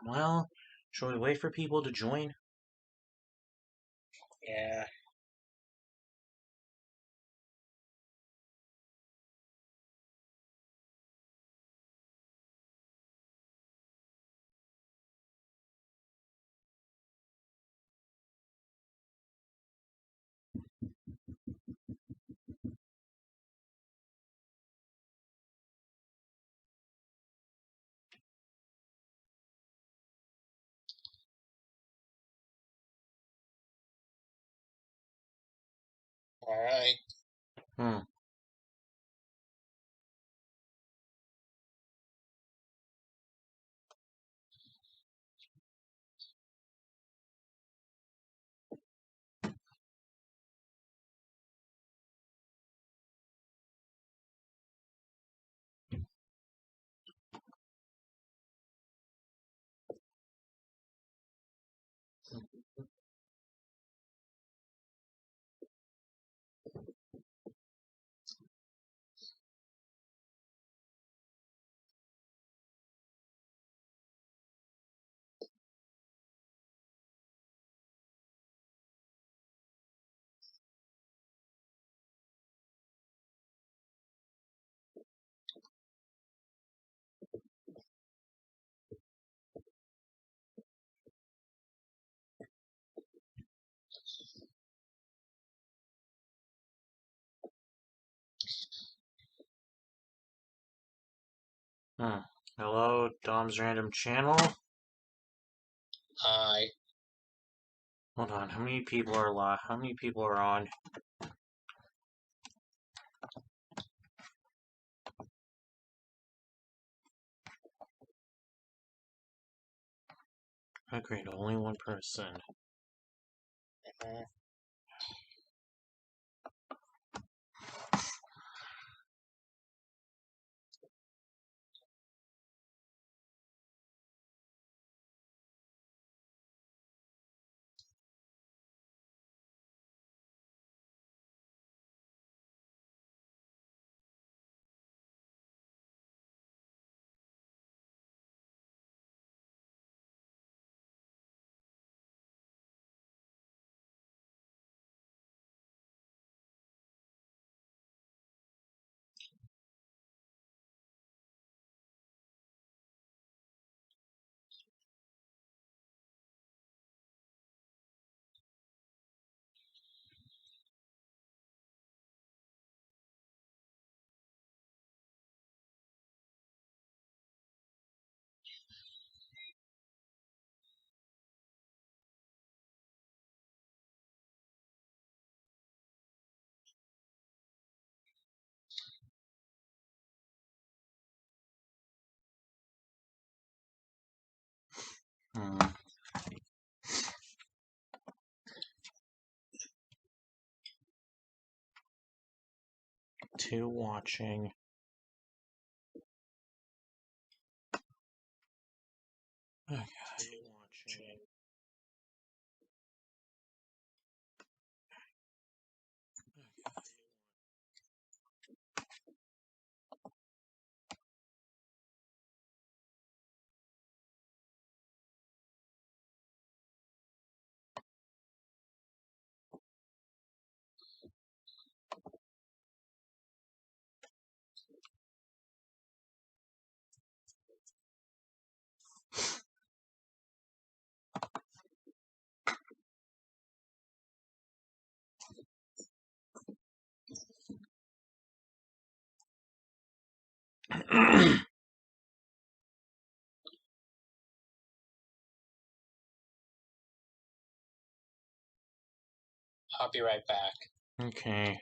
Well, shall we wait for people to join? Yeah. All right. Hmm. Hmm. Hello, Dom's Random Channel. Hi. Hold on, how many people are live? How many people are on? Agreed, only one person. Mhm. Hmm. Two watching. Okay. Two watching. I'll be right back. Okay.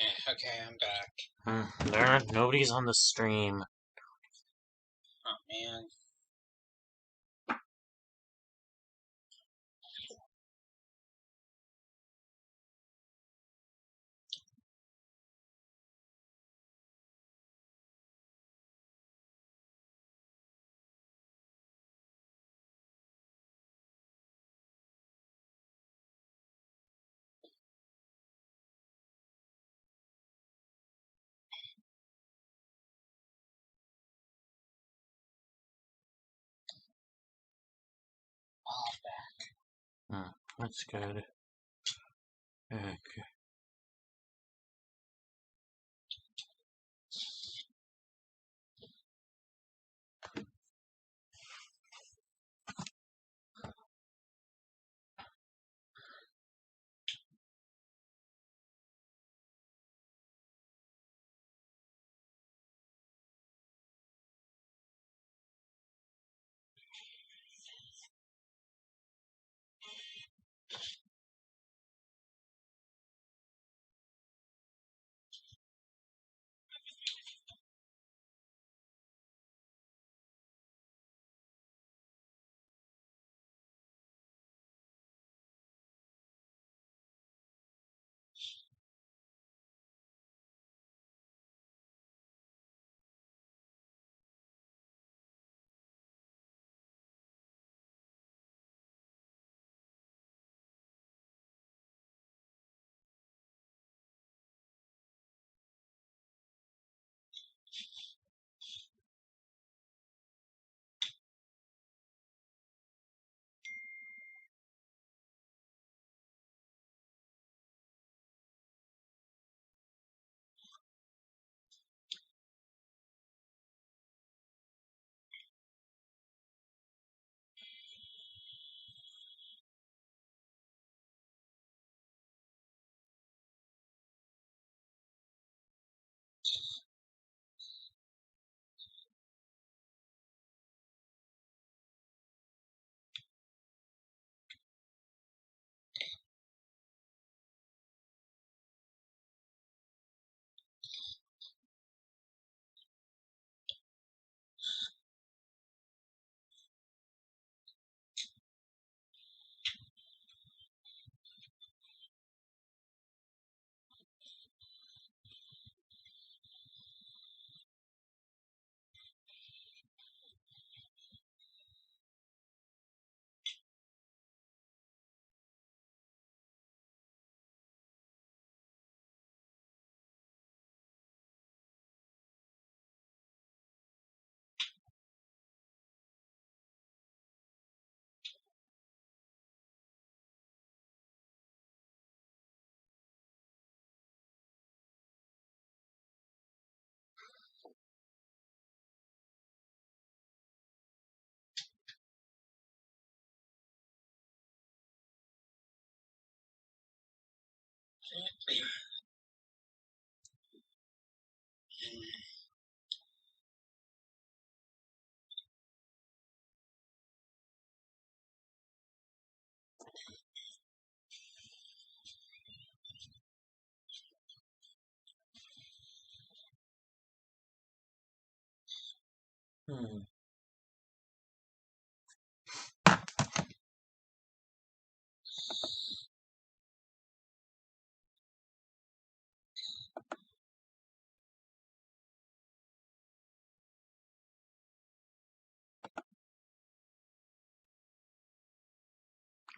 Yeah, okay, I'm back. Nobody's on the stream. Oh, man. That's good. Okay.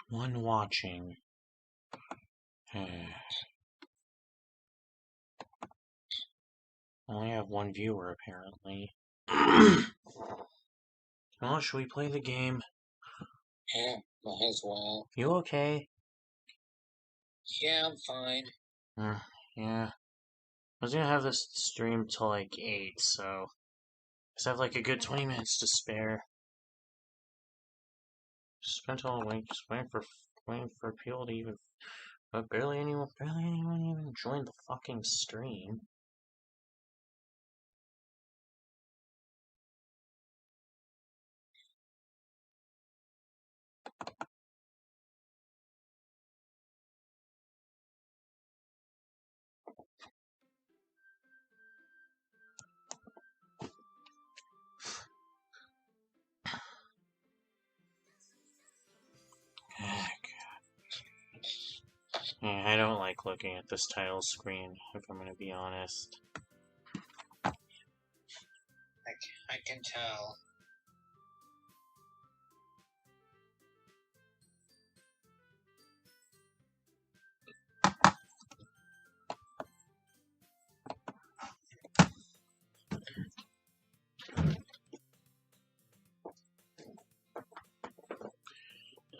One watching. Only have one viewer, apparently. Well, should we play the game? Yeah, might as well. You okay? Yeah, I'm fine. Yeah. I was gonna have this stream till like 8, so I have like a good 20 minutes to spare. Spent all the week just waiting for people to even, but barely anyone even joined the fucking stream. Yeah, I don't like looking at this title screen, if I'm gonna be honest. I can tell.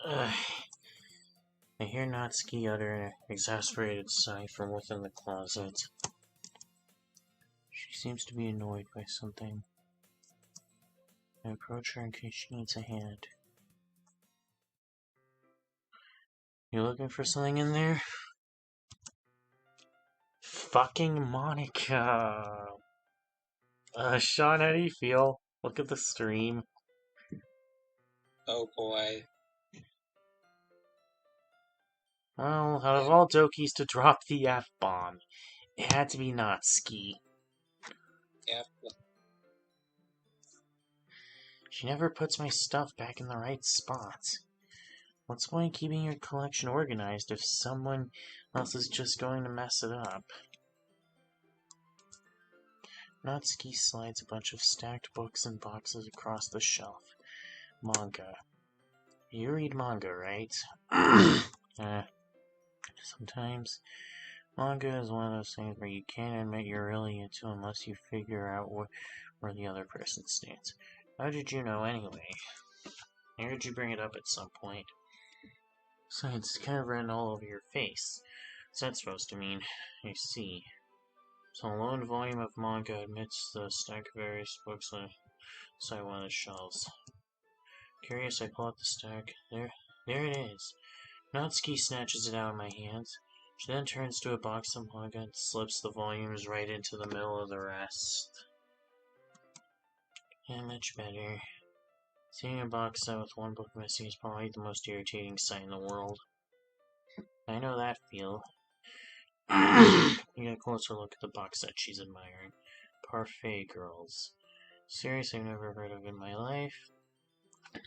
Ugh. I hear Natsuki utter an exasperated sigh from within the closet. She seems to be annoyed by something. I approach her in case she needs a hand. You looking for something in there? Fucking Monica! Sean, how do you feel? Look at the stream. Oh boy. Well, out of all Dokis to drop the F-bomb, it had to be Natsuki. Yep. She never puts my stuff back in the right spots. What's the point in keeping your collection organized if someone else is just going to mess it up? Natsuki slides a bunch of stacked books and boxes across the shelf. Manga. You read manga, right? Sometimes. Manga is one of those things where you can't admit you're really into unless you figure out where the other person stands. How did you know anyway? I heard you bring it up at some point. Besides, it's kind of written all over your face. What's that supposed to mean? I see. So a lone volume of manga amidst the stack of various books inside one of the shelves. Curious, I pull out the stack. There it is. Natsuki snatches it out of my hands. She then turns to a box of manga and slips the volumes right into the middle of the rest. Yeah, much better. Seeing a box set with one book missing is probably the most irritating sight in the world. I know that feel. You get a closer look at the box set she's admiring. Parfait Girls. Series I've never heard of in my life.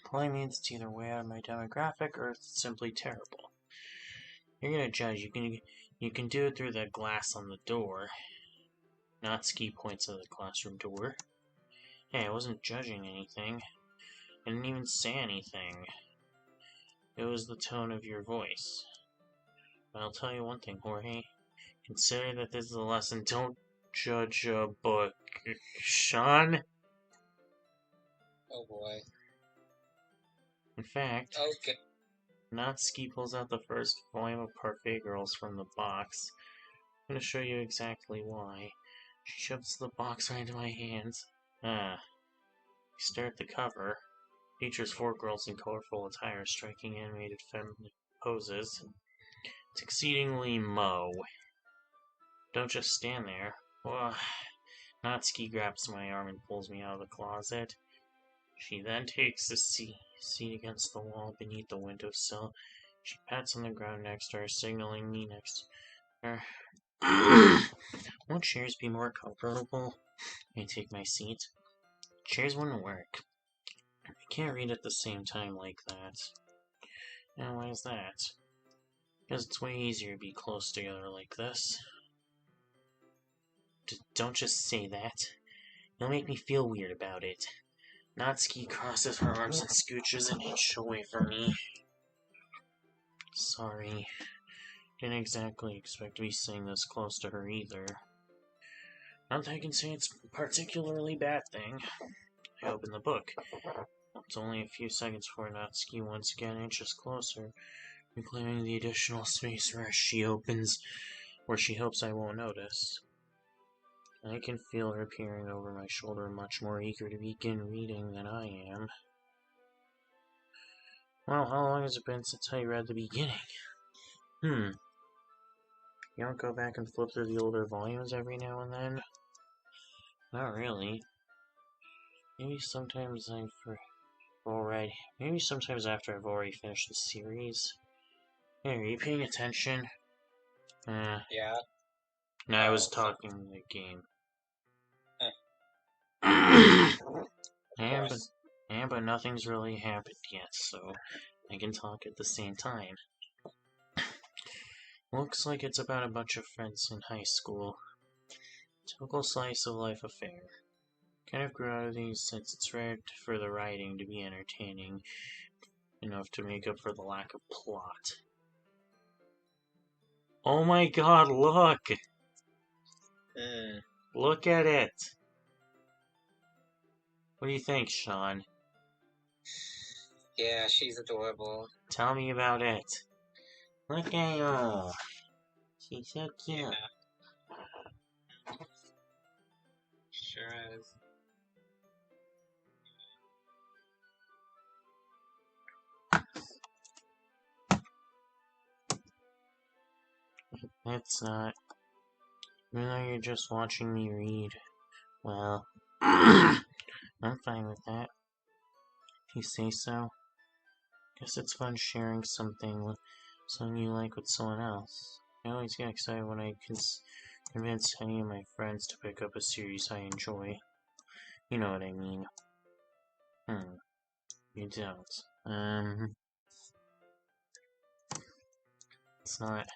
Probably means it's either way out of my demographic or it's simply terrible. You're gonna judge. You can do it through the glass on the door. Natsuki points at the classroom door. Hey, I wasn't judging anything. I didn't even say anything. It was the tone of your voice. But I'll tell you one thing, Jorge. Consider that this is a lesson. Don't judge a book. Sean? Oh boy. In fact, Okay. Natsuki pulls out the first volume of Parfait Girls from the box. I'm going to show you exactly why. She shoves the box right into my hands. You stare at the cover. Features 4 girls in colorful attire striking animated feminine poses. It's exceedingly Mo. Don't just stand there. Well, Natsuki grabs my arm and pulls me out of the closet. She then takes a seat against the wall beneath the windowsill. She pats on the ground next to her, signaling me next to her. Won't chairs be more comfortable? I take my seat. Chairs wouldn't work. I can't read at the same time like that. And why is that? Because it's way easier to be close together like this. Don't just say that. You'll make me feel weird about it. Natsuki crosses her arms and scooches an inch away from me. Sorry. Didn't exactly expect to be sitting this close to her either. Not that I can say it's a particularly bad thing. I open the book. It's only a few seconds before Natsuki once again inches closer, reclaiming the additional space where she hopes I won't notice. I can feel her peering over my shoulder, much more eager to begin reading than I am. Well, how long has it been since I read the beginning? You don't go back and flip through the older volumes every now and then? Not really. Maybe sometimes maybe sometimes after I've already finished the series. Hey, are you paying attention? Yeah. No, I was talking the game. But nothing's really happened yet, so I can talk at the same time. Looks like it's about a bunch of friends in high school. Typical slice of life affair. Kind of grew out of these since it's rare for the writing to be entertaining enough to make up for the lack of plot. Oh my god, look! Look at it! What do you think, Sean? Yeah, she's adorable. Tell me about it. Look at her. She's so cute. Yeah. Sure is. It's not. Even though you're just watching me read. Well, I'm fine with that. If you say so. Guess it's fun sharing something you like with someone else. I always get excited when I convince any of my friends to pick up a series I enjoy. You know what I mean. You don't. It's not.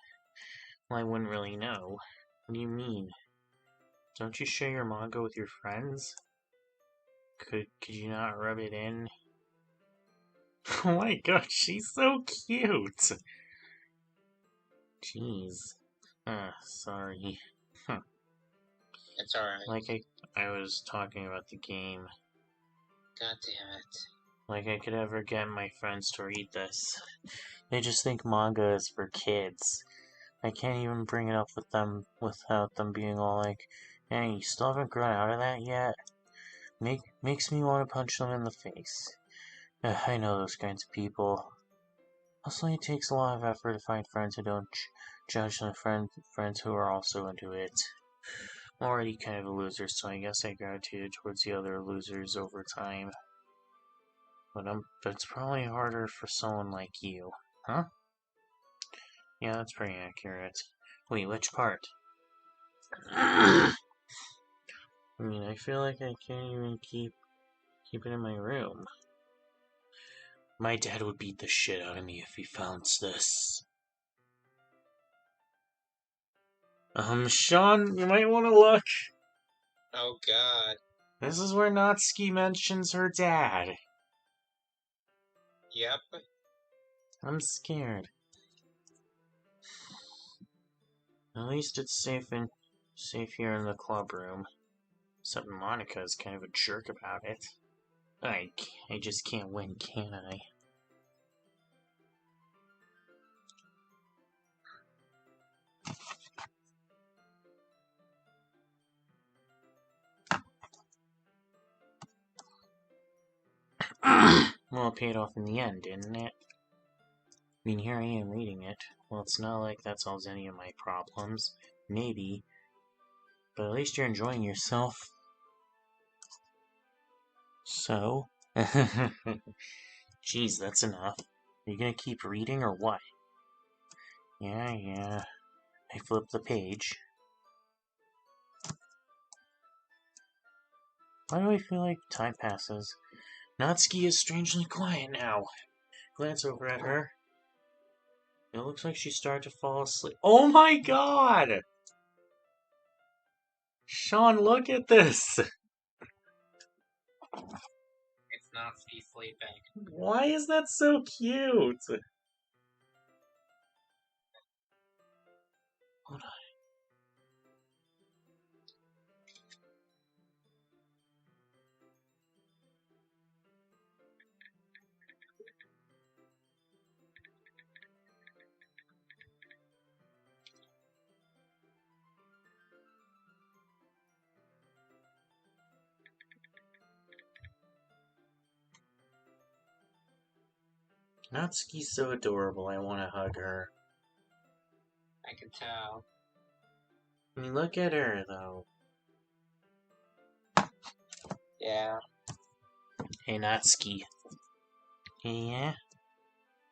Well, I wouldn't really know. What do you mean? Don't you share your manga with your friends? Could you not rub it in? Oh my god, she's so cute! Jeez. Sorry. It's alright. Like I was talking about the game. God damn it. Like I could ever get my friends to read this. They just think manga is for kids. I can't even bring it up with them without them being all like, hey, you still haven't grown out of that yet? Makes me want to punch them in the face. I know those kinds of people. Also, it takes a lot of effort to find friends who don't judge the friends who are also into it. I'm already kind of a loser, so I guess I gravitated towards the other losers over time. But it's probably harder for someone like you. Huh? Yeah, that's pretty accurate. Wait, which part? I mean, I feel like I can't even keep it in my room. My dad would beat the shit out of me if he found this. Sean, you might want to look. Oh god. This is where Natsuki mentions her dad. Yep. I'm scared. At least it's safe here in the club room. Except Monica is kind of a jerk about it. I just can't win, can I? Well, it paid off in the end, didn't it? mean, here I am reading it. Well, it's not like that solves any of my problems. Maybe. But at least you're enjoying yourself. So? Jeez, that's enough. Are you gonna keep reading or what? Yeah. I flip the page. Why do I feel like time passes? Natsuki is strangely quiet now. Glance over at her. It looks like she's starting to fall asleep. Oh my god! Sean, look at this! It's not sleeping. Why is that so cute? Hold on. Natsuki's so adorable, I want to hug her. I can tell. I mean, look at her, though. Yeah. Hey, Natsuki. Yeah?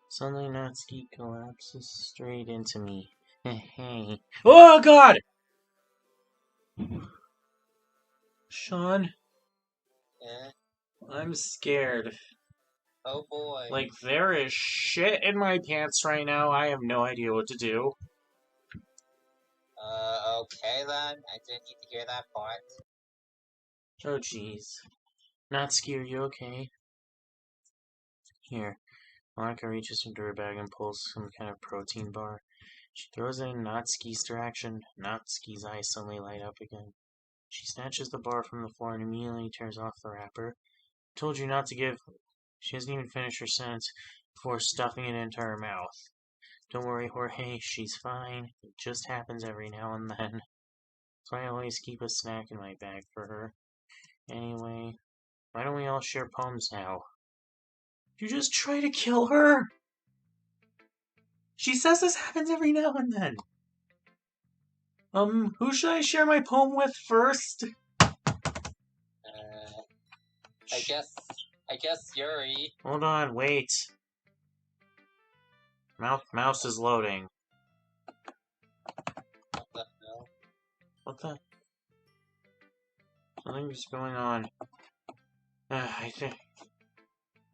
Suddenly, Natsuki collapses straight into me. Hey. Oh, God! Sean, Yeah. I'm scared. Oh boy. Like, there is shit in my pants right now. I have no idea what to do. Okay then. I didn't need to hear that part. Oh, jeez. Natsuki, are you okay? Here. Monica reaches into her bag and pulls some kind of protein bar. She throws it in Natsuki's direction. Natsuki's eyes suddenly light up again. She snatches the bar from the floor and immediately tears off the wrapper. Told you not to give. She hasn't even finished her sentence before stuffing it into her mouth. Don't worry, Jorge, she's fine. It just happens every now and then. So I always keep a snack in my bag for her. Anyway, why don't we all share poems now? You just try to kill her? She says this happens every now and then. Who should I share my poem with first? I guess Yuri. Hold on, wait. Mouse is loading. What the hell? What the? Something's going on. I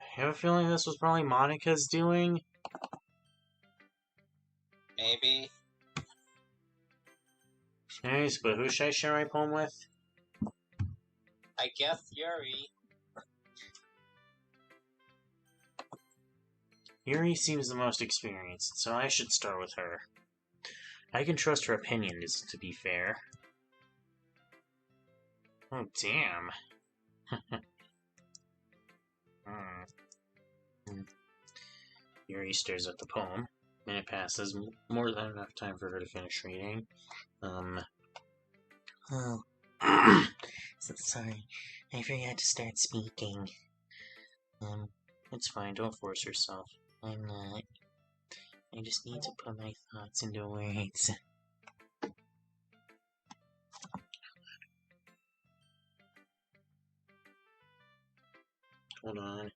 have a feeling this was probably Monica's doing. Maybe. Anyways, but who should I share my poem with? I guess Yuri. Yuri seems the most experienced, so I should start with her. I can trust her opinion, to be fair. Oh, damn. Yuri stares at the poem. Minute passes, more than enough time for her to finish reading. Oh. So sorry. I forgot to start speaking. It's fine, don't force yourself. I'm not. I just need to put my thoughts into words. Hold on.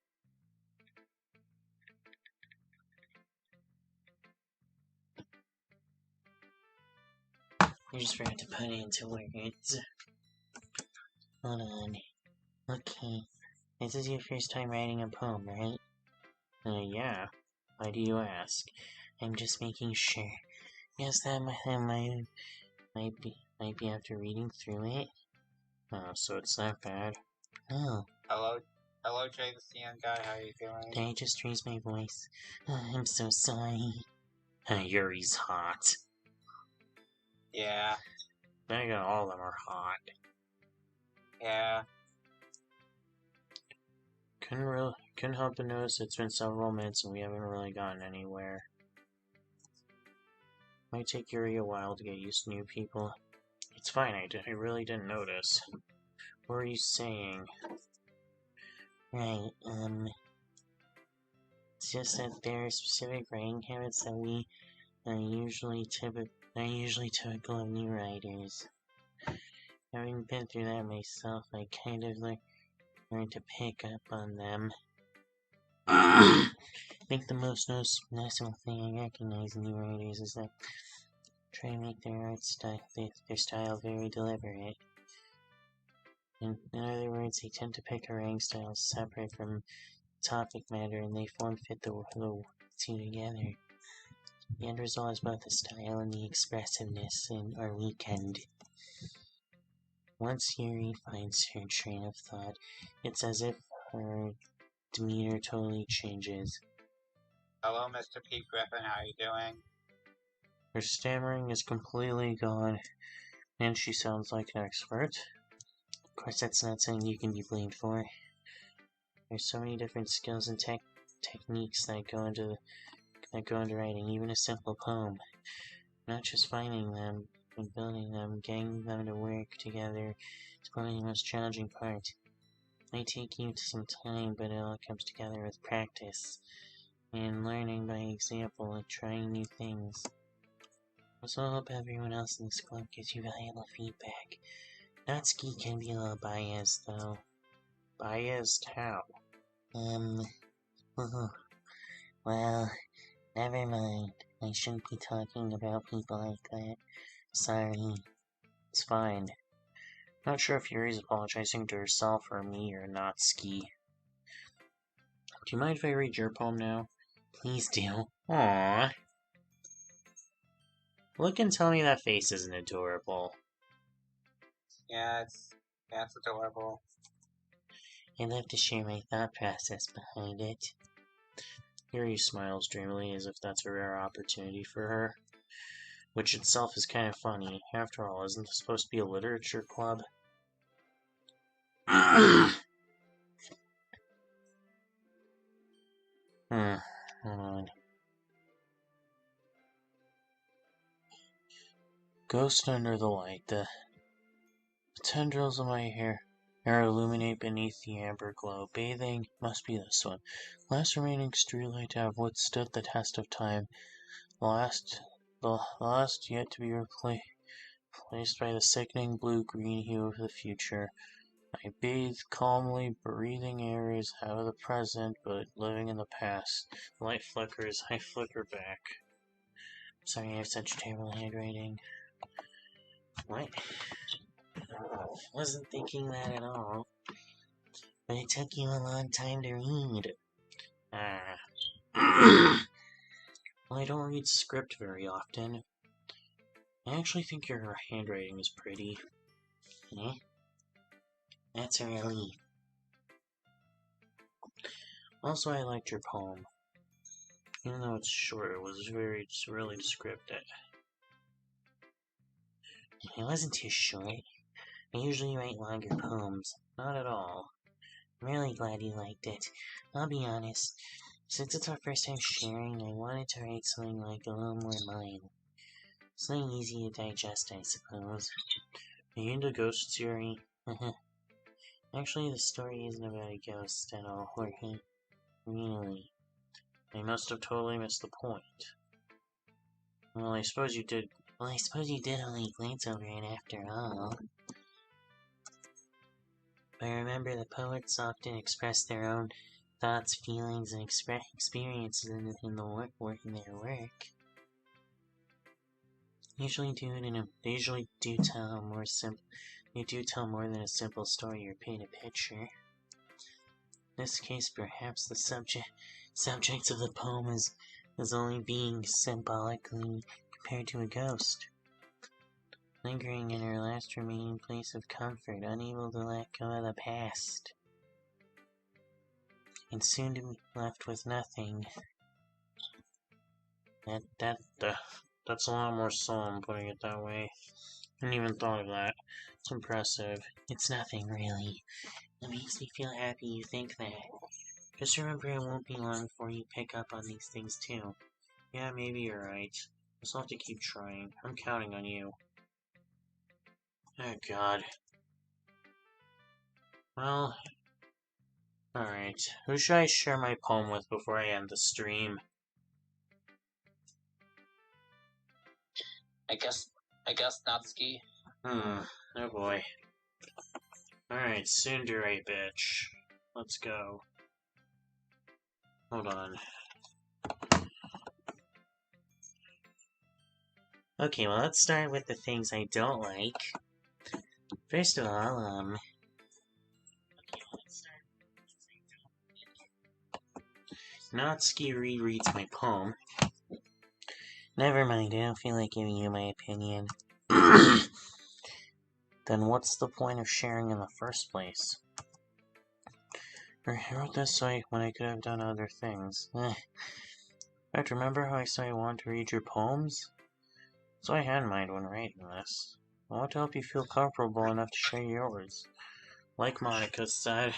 I just forgot to put it into words. Hold on. Okay. This is your first time writing a poem, right? Yeah. Why do you ask? I'm just making sure. Yes, that might be after reading through it. Oh, so it's not bad. Oh. Hello, Jay the CN guy. How you doing? Did I just raise my voice? I'm so sorry. Yuri's hot. Yeah. Then again, all of them are hot. Yeah. Couldn't help but notice it's been several minutes and we haven't really gotten anywhere. Might take Yuri a while to get used to new people. It's fine, I really didn't notice. What are you saying? Right, It's just that there are specific writing habits that are usually typical of new writers. Having been through that myself, I kind of learned to pick up on them. I think the most noticeable thing I recognize in new writers is that try to make their style very deliberate. In other words, they tend to pick a writing style separate from topic matter, and they fit the two together. The end result is both the style and the expressiveness are weakened. Once Yuri finds her train of thought, it's as if her demeanor totally changes. Hello, Mr. P. Griffin, how are you doing? Her stammering is completely gone, and she sounds like an expert. Of course, that's not something you can be blamed for. There's so many different skills and techniques that go into writing, even a simple poem. Not just finding them, but building them, getting them to work together is probably the most challenging part. It might take you some time, but it all comes together with practice, and learning by example and trying new things. Also, I hope everyone else in this club gives you valuable feedback. Natsuki can be a little biased, though. Biased how? Well, never mind. I shouldn't be talking about people like that. Sorry. It's fine. Not sure if Yuri's apologizing to herself or me or Natsuki. Do you mind if I read your poem now? Please do. Aww. Look and tell me that face isn't adorable. Yeah, it's adorable. I'd love to share my thought process behind it. Yuri smiles dreamily as if that's a rare opportunity for her. Which itself is kind of funny. After all, isn't this supposed to be a literature club? Hold on. Ghost under the light. The tendrils of my hair illuminate beneath the amber glow. Bathing must be this one. Last remaining streetlight to have withstood the test of time. The last yet to be replaced by the sickening blue-green hue of the future. I bathe calmly, breathing areas out of the present, but living in the past. The light flickers, I flicker back. Sorry I have such terrible handwriting. What? Oh, wasn't thinking that at all. But it took you a long time to read. Well, I don't read script very often. I actually think your handwriting is pretty. Eh? That's a relief. Also, I liked your poem. Even though it's short, it was really descriptive. It wasn't too short. I usually write longer poems. Not at all. I'm really glad you liked it. I'll be honest. Since it's our first time sharing, I wanted to write something like a little more mine. Something easy to digest, I suppose. Are you into ghosts, Yuri? Actually, the story isn't about a ghost at all, Jorge. Really. I must have totally missed the point. Well, I suppose you did only glance over it after all. But remember, the poets often express their own thoughts, feelings, and experiences in their work. They usually do tell more than a simple story or paint a picture. In this case, perhaps the subject of the poem is only being symbolically compared to a ghost, lingering in her last remaining place of comfort, unable to let go of the past, and soon to be left with nothing. That's a lot more solemn, putting it that way. I hadn't even thought of that. It's impressive. It's nothing, really. It makes me feel happy you think that. Just remember it won't be long before you pick up on these things too. Yeah, maybe you're right. I'll just have to keep trying. I'm counting on you. Oh god. Well, Alright, who should I share my poem with before I end the stream? I guess Natsuki. Oh boy. Alright, Tsundere, bitch. Let's go. Hold on. Okay, well, let's start with the things I don't like. First of all, Natsuki rereads my poem. Never mind, I don't feel like giving you my opinion. Then what's the point of sharing in the first place? I wrote this when I could have done other things. But remember how I said I wanted to read your poems? So I had in mind when writing this. I want to help you feel comfortable enough to share yours. Like Monica said,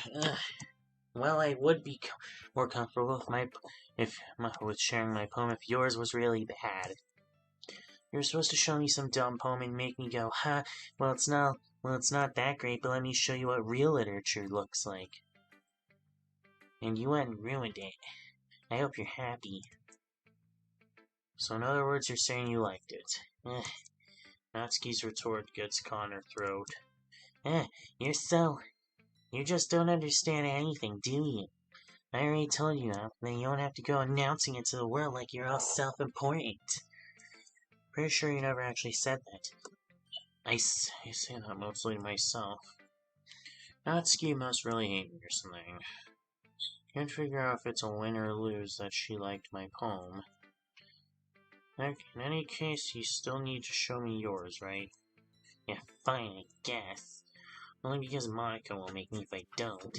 well, I would be more comfortable with sharing my poem if yours was really bad. You're supposed to show me some dumb poem and make me go, huh, well it's not that great, but let me show you what real literature looks like. And you went and ruined it. I hope you're happy. So in other words, you're saying you liked it. Natsuki's retort gets caught in her throat. You just don't understand anything, do you? I already told you that you don't have to go announcing it to the world like you're all self-important. Pretty sure you never actually said that. I say that mostly to myself. Natsuki must really hate me or something. Can't figure out if it's a win or lose that she liked my poem. In any case, you still need to show me yours, right? Yeah, fine, I guess. Only because Monica will make me if I don't.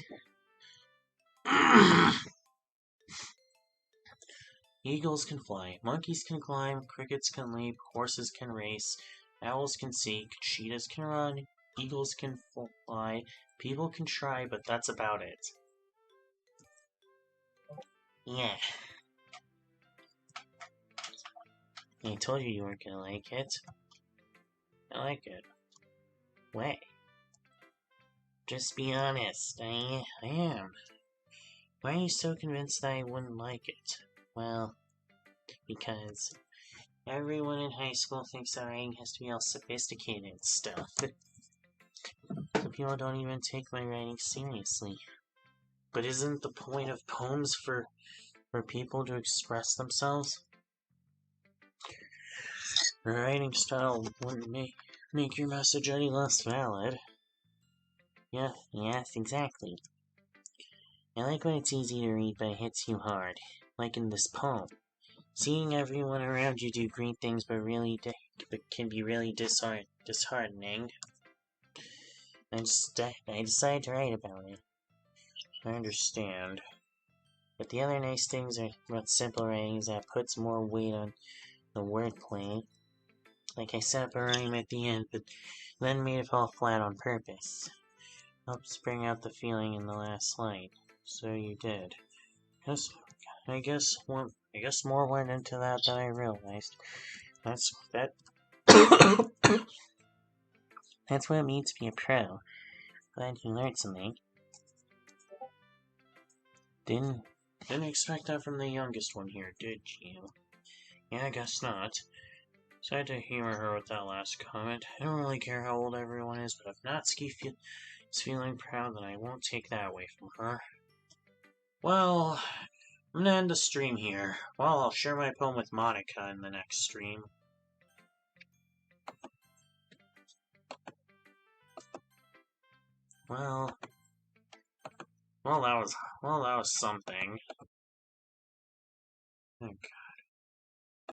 Eagles can fly, monkeys can climb, crickets can leap, horses can race, owls can seek, cheetahs can run, eagles can fly, people can try, but that's about it. Yeah. I told you weren't gonna like it. I like it. Wait. Just be honest. I am. Why are you so convinced that I wouldn't like it? Well, because everyone in high school thinks that writing has to be all sophisticated and stuff. So people don't even take my writing seriously. But isn't the point of poems for people to express themselves? Your writing style wouldn't make your message any less valid. Yeah, yes, exactly. I like when it's easy to read but it hits you hard, like in this poem. Seeing everyone around you do great things but can be really disheartening. I decided to write about it. I understand. But the other nice things about simple writing is that it puts more weight on the wordplay. Like I set up a rhyme at the end, but then made it fall flat on purpose. Helps bring out the feeling in the last line. So you did. I guess more went into that than I realized. That's what it means to be a pro. Glad you learned something. Didn't expect that from the youngest one here, did you? Yeah, I guess not. So I had to humor her with that last comment. I don't really care how old everyone is, but if Natsuki is feeling proud, then I won't take that away from her. Well, I'm gonna end the stream here. Well, I'll share my poem with Monica in the next stream. Well, that was something. Okay.